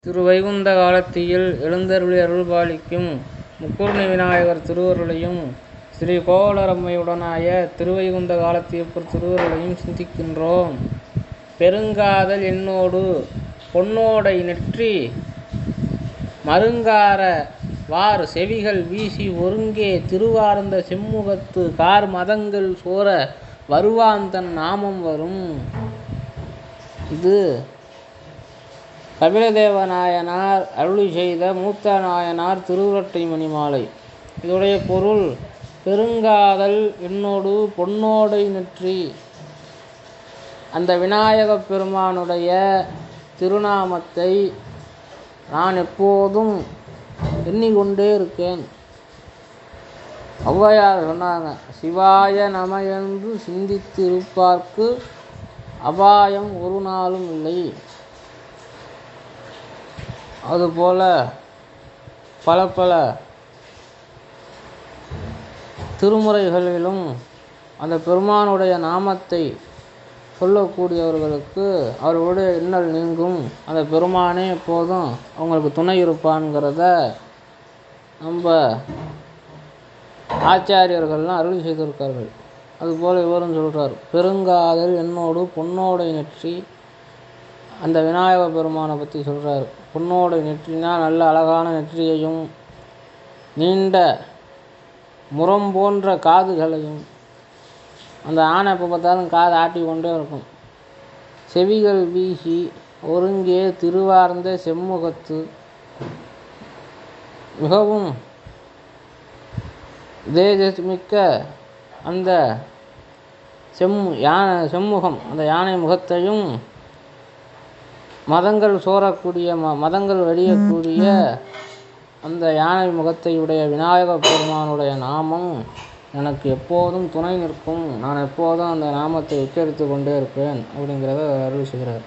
திருவைகுந்த காலத்தியில் எழுந்தருளி அருள்பாலிக்கும் முக்கூர்ணி விநாயகர் திருவருளையும் ஸ்ரீ கோவலரம்மையுடனாய திருவைகுந்த காலத்தியப்பர் திருவருளையும் சிந்திக்கின்றோம். பெருங்காதல் என்னோடு பொன்னோடை நெற்றி மருங்கார வார் செவிகள் வீசி ஒருங்கே திருவார்ந்த செம்முகத்து கார் மதங்கள் சோர வருவாந்தன் நாமம் வரும். இது கபிலதேவ நாயனார் அருளி செய்த மூத்த நாயனார் திருவுரட்டை மணிமாலை. இதோடைய பொருள்: பெருங்காதல் என்னோடு பொன்னோடை நெற்றி. அந்த விநாயகப் பெருமானுடைய திருநாமத்தை நான் எப்போதும் எண்ணிக்கொண்டே இருக்கேன். ஔவையார் சொன்னாங்க, சிவாய நம என்று சிந்தித்து இருப்பார்க்கு அபாயம் ஒரு நாளும் இல்லை. அதுபோல பல திருமுறைகளிலும் அந்த பெருமானுடைய நாமத்தை சொல்லக்கூடியவர்களுக்கு அவர்களுடைய இன்னல் நீங்கும். அந்த பெருமானே எப்போதும் அவங்களுக்கு துணை இருப்பான்ங்கிறத நம்ம ஆச்சாரியர்கள்லாம் அருள் செய்திருக்கார்கள். அதுபோல் இவரும் சொல்கிறார், பெருங்காதல் என்னோடு பொன்னோடை நெற்றி. அந்த விநாயக பெருமானை பற்றி சொல்கிறார். பொன்னோடை நெற்றினா நல்ல அழகான நெற்றியையும் நீண்ட முரம் போன்ற காதுகளையும், அந்த ஆணை எப்போ பார்த்தாலும் காது ஆட்டி கொண்டே இருக்கும். செவிகள் வீசி ஒருங்கே திருவார்ந்த செம்முகத்து, மிகவும் தேஜஸ்மிக்க அந்த செம்முகம், அந்த யானை முகத்தையும் மதங்கள் சோரக்கூடிய மதங்கள் வடியக்கூடிய அந்த யானை முகத்தையுடைய விநாயக பெருமானுடைய நாமம் எனக்கு எப்போதும் துணை நிற்கும். நான் எப்போதும் அந்த நாமத்தை உச்சரித்து கொண்டே இருப்பேன் அப்படிங்கிறத அருள் செய்கிறார்.